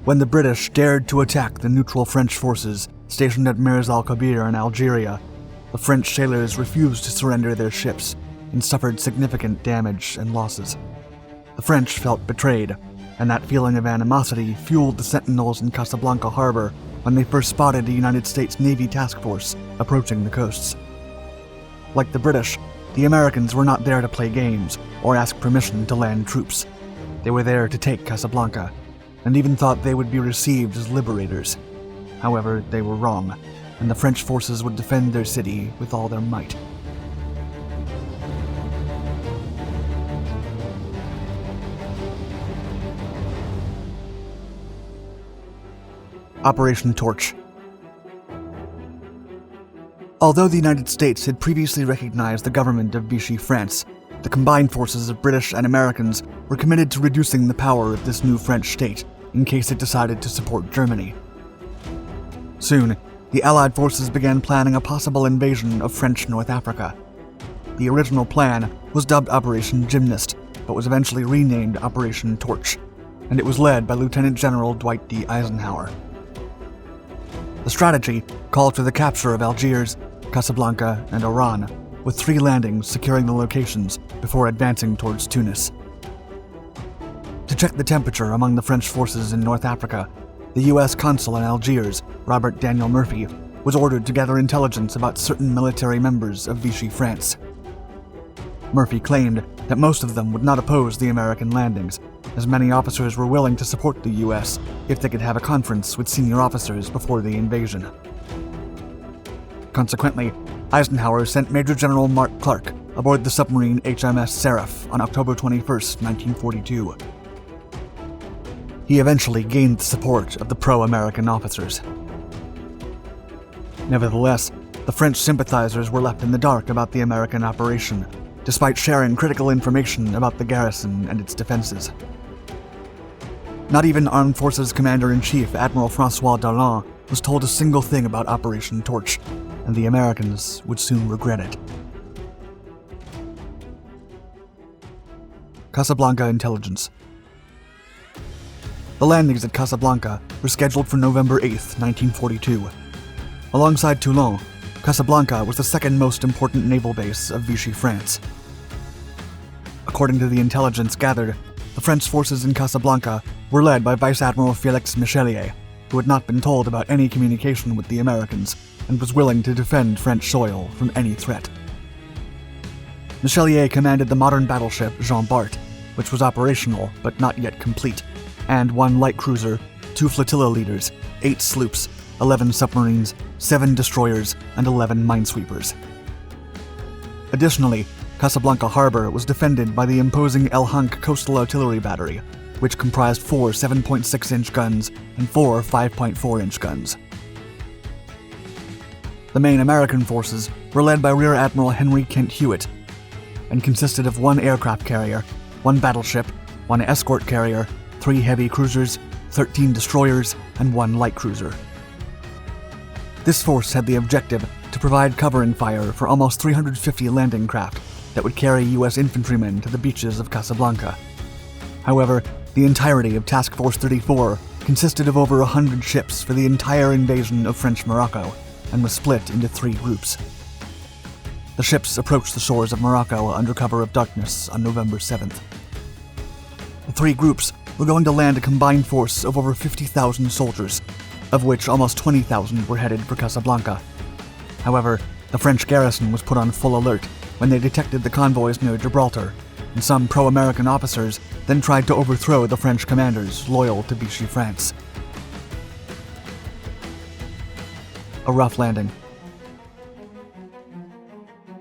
When the British dared to attack the neutral French forces stationed at Mers El Kebir in Algeria, the French sailors refused to surrender their ships and suffered significant damage and losses. The French felt betrayed, and that feeling of animosity fueled the sentinels in Casablanca harbor when they first spotted a United States Navy task force approaching the coasts. Like the British, the Americans were not there to play games or ask permission to land troops. They were there to take Casablanca, and even thought they would be received as liberators. However, they were wrong, and the French forces would defend their city with all their might. Operation Torch. Although the United States had previously recognized the government of Vichy France, the combined forces of British and Americans were committed to reducing the power of this new French state in case it decided to support Germany. Soon, the Allied forces began planning a possible invasion of French North Africa. The original plan was dubbed Operation Gymnast, but was eventually renamed Operation Torch, and it was led by Lieutenant General Dwight D. Eisenhower. The strategy called for the capture of Algiers, Casablanca, and Oran, with 3 landings securing the locations before advancing towards Tunis. To check the temperature among the French forces in North Africa, the U.S. consul in Algiers, Robert Daniel Murphy, was ordered to gather intelligence about certain military members of Vichy France. Murphy claimed that most of them would not oppose the American landings, as many officers were willing to support the U.S. if they could have a conference with senior officers before the invasion. Consequently, Eisenhower sent Major General Mark Clark aboard the submarine HMS Seraph on October 21, 1942. He eventually gained the support of the pro-American officers. Nevertheless, the French sympathizers were left in the dark about the American operation, despite sharing critical information about the garrison and its defenses. Not even Armed Forces Commander-in-Chief Admiral François Darlan was told a single thing about Operation Torch, and the Americans would soon regret it. Casablanca intelligence. The landings at Casablanca were scheduled for November 8, 1942. Alongside Toulon, Casablanca was the second most important naval base of Vichy France. According to the intelligence gathered, the French forces in Casablanca were led by Vice Admiral Félix Michelier, who had not been told about any communication with the Americans and was willing to defend French soil from any threat. Michelier commanded the modern battleship Jean Bart, which was operational but not yet complete, and 1 light cruiser, 2 flotilla leaders, 8 sloops, 11 submarines, 7 destroyers, and 11 minesweepers. Additionally, Casablanca harbor was defended by the imposing El Hank Coastal Artillery Battery, which comprised 4 7.6-inch guns and 4 5.4-inch guns. The main American forces were led by Rear Admiral Henry Kent Hewitt and consisted of 1 aircraft carrier, 1 battleship, 1 escort carrier, 3 heavy cruisers, 13 destroyers, and 1 light cruiser. This force had the objective to provide covering fire for almost 350 landing craft that would carry U.S. infantrymen to the beaches of Casablanca. However, the entirety of Task Force 34 consisted of over 100 ships for the entire invasion of French Morocco and was split into 3 groups. The ships approached the shores of Morocco under cover of darkness on November 7th. The 3 groups were going to land a combined force of over 50,000 soldiers, of which almost 20,000 were headed for Casablanca. However, the French garrison was put on full alert when they detected the convoys near Gibraltar, and some pro-American officers then tried to overthrow the French commanders loyal to Vichy France. A rough landing.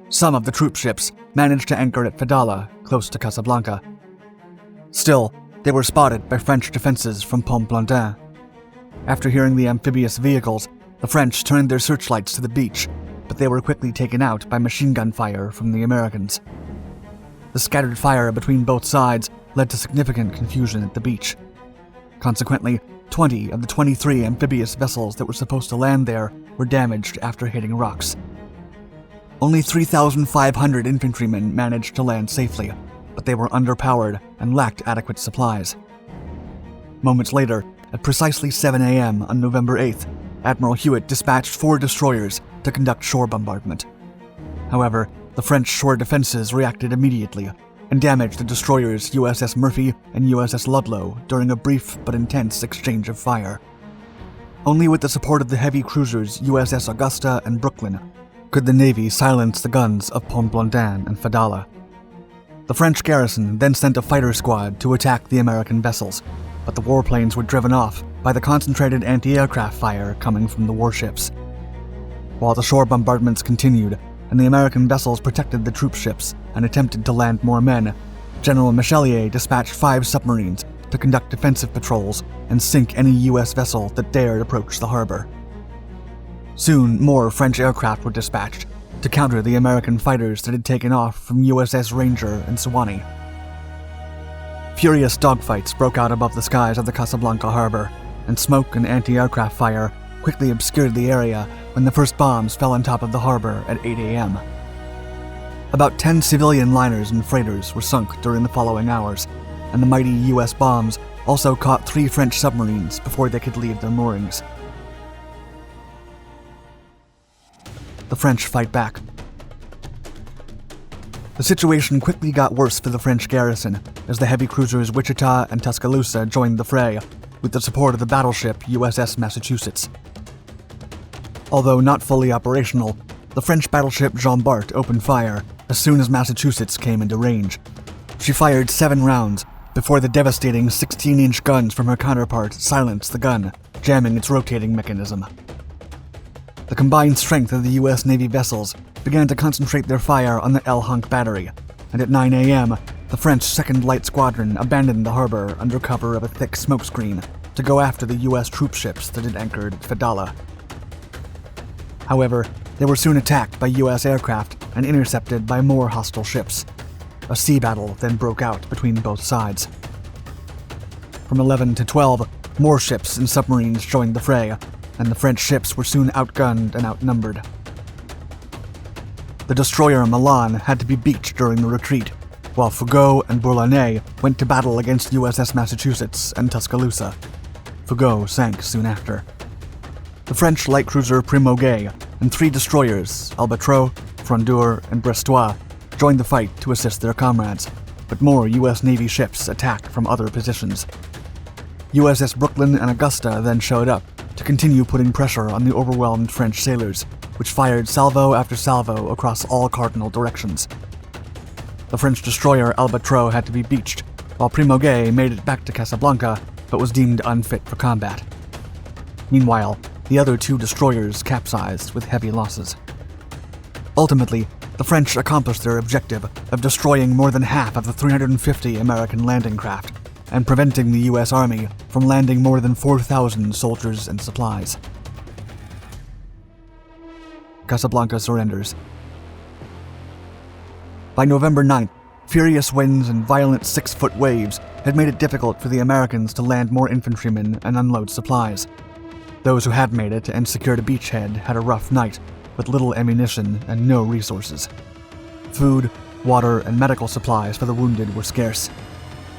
Some of the troop ships managed to anchor at Fadala, close to Casablanca. Still, they were spotted by French defenses from Pont-Blandin. After hearing the amphibious vehicles, the French turned their searchlights to the beach, but they were quickly taken out by machine gun fire from the Americans. The scattered fire between both sides led to significant confusion at the beach. Consequently, 20 of the 23 amphibious vessels that were supposed to land there were damaged after hitting rocks. Only 3,500 infantrymen managed to land safely, but they were underpowered and lacked adequate supplies. Moments later, at precisely 7 a.m. on November 8th, Admiral Hewitt dispatched 4 destroyers to conduct shore bombardment. However, the French shore defenses reacted immediately and damaged the destroyers USS Murphy and USS Ludlow during a brief but intense exchange of fire. Only with the support of the heavy cruisers USS Augusta and Brooklyn could the Navy silence the guns of Pont-Blandan and Fadala. The French garrison then sent a fighter squad to attack the American vessels, but the warplanes were driven off by the concentrated anti-aircraft fire coming from the warships. While the shore bombardments continued, and the American vessels protected the troop ships and attempted to land more men, General Michelier dispatched 5 submarines to conduct defensive patrols and sink any U.S. vessel that dared approach the harbor. Soon, more French aircraft were dispatched to counter the American fighters that had taken off from USS Ranger and Sewanee. Furious dogfights broke out above the skies of the Casablanca harbor, and smoke and anti-aircraft fire quickly obscured the area when the first bombs fell on top of the harbor at 8 a.m. About 10 civilian liners and freighters were sunk during the following hours, and the mighty U.S. bombs also caught 3 French submarines before they could leave their moorings. The French fight back. The situation quickly got worse for the French garrison as the heavy cruisers Wichita and Tuscaloosa joined the fray, with the support of the battleship USS Massachusetts. Although not fully operational, the French battleship Jean Bart opened fire as soon as Massachusetts came into range. She fired 7 rounds before the devastating 16-inch guns from her counterpart silenced the gun, jamming its rotating mechanism. The combined strength of the U.S. Navy vessels began to concentrate their fire on the El Hunk battery, and at 9 a.m., the French 2nd Light Squadron abandoned the harbor under cover of a thick smokescreen to go after the U.S. troop ships that had anchored at Fadala. However, they were soon attacked by U.S. aircraft and intercepted by more hostile ships. A sea battle then broke out between both sides. From 11 to 12, more ships and submarines joined the fray, and the French ships were soon outgunned and outnumbered. The destroyer Milan had to be beached during the retreat, while Foucault and Bourlanais went to battle against USS Massachusetts and Tuscaloosa. Foucault sank soon after. The French light cruiser Primauguet and 3 destroyers, Albatros, Frondeur, and Brestois, joined the fight to assist their comrades, but more U.S. Navy ships attacked from other positions. USS Brooklyn and Augusta then showed up to continue putting pressure on the overwhelmed French sailors, which fired salvo after salvo across all cardinal directions. The French destroyer Albatros had to be beached, while Primauguet made it back to Casablanca but was deemed unfit for combat. Meanwhile, the other 2 destroyers capsized with heavy losses. Ultimately, the French accomplished their objective of destroying more than half of the 350 American landing craft and preventing the U.S. Army from landing more than 4,000 soldiers and supplies. Casablanca surrenders. By November 9th, furious winds and violent 6-foot waves had made it difficult for the Americans to land more infantrymen and unload supplies. Those who had made it and secured a beachhead had a rough night, with little ammunition and no resources. Food, water, and medical supplies for the wounded were scarce.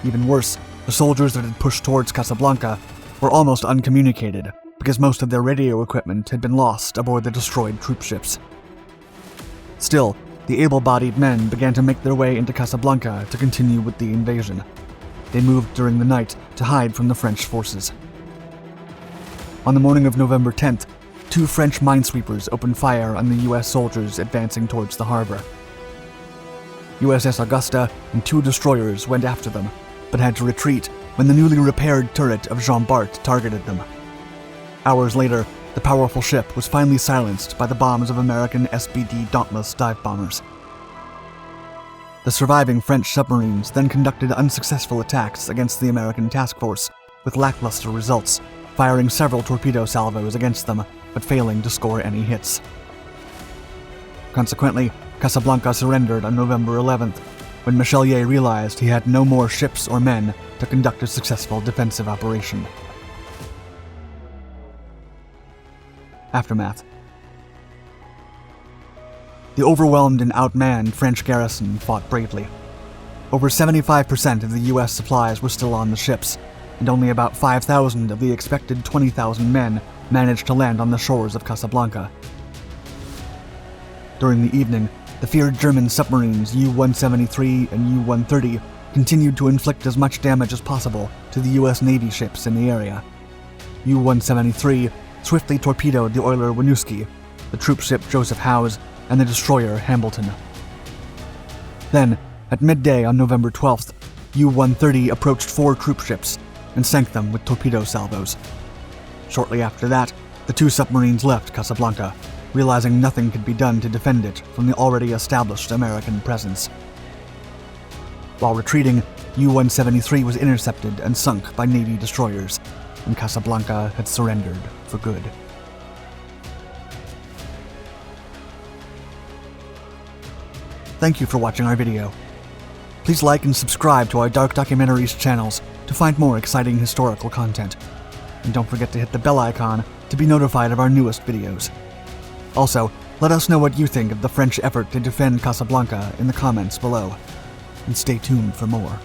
Even worse, the soldiers that had pushed towards Casablanca were almost uncommunicated because most of their radio equipment had been lost aboard the destroyed troop ships. Still, the able-bodied men began to make their way into Casablanca to continue with the invasion. They moved during the night to hide from the French forces. On the morning of November 10th, 2 French minesweepers opened fire on the U.S. soldiers advancing towards the harbor. USS Augusta and 2 destroyers went after them, but had to retreat when the newly repaired turret of Jean Bart targeted them. Hours later, the powerful ship was finally silenced by the bombs of American SBD Dauntless dive bombers. The surviving French submarines then conducted unsuccessful attacks against the American task force, with lackluster results, firing several torpedo salvos against them, but failing to score any hits. Consequently, Casablanca surrendered on November 11th, when Michelier realized he had no more ships or men to conduct a successful defensive operation. Aftermath. The overwhelmed and outmanned French garrison fought bravely. Over 75% of the U.S. supplies were still on the ships, and only about 5,000 of the expected 20,000 men managed to land on the shores of Casablanca. During the evening, the feared German submarines U-173 and U-130 continued to inflict as much damage as possible to the U.S. Navy ships in the area. U-173 swiftly torpedoed the oiler Winooski, the troop ship Joseph Howe's, and the destroyer Hambleton. Then, at midday on November 12th, U-130 approached 4 troop ships and sank them with torpedo salvos. Shortly after that, the 2 submarines left Casablanca, realizing nothing could be done to defend it from the already established American presence. While retreating, U-173 was intercepted and sunk by Navy destroyers, and Casablanca had surrendered for good. Thank you for watching our video. Please like and subscribe to our Dark Documentaries channels to find more exciting historical content. And don't forget to hit the bell icon to be notified of our newest videos. Also, let us know what you think of the French effort to defend Casablanca in the comments below. And stay tuned for more.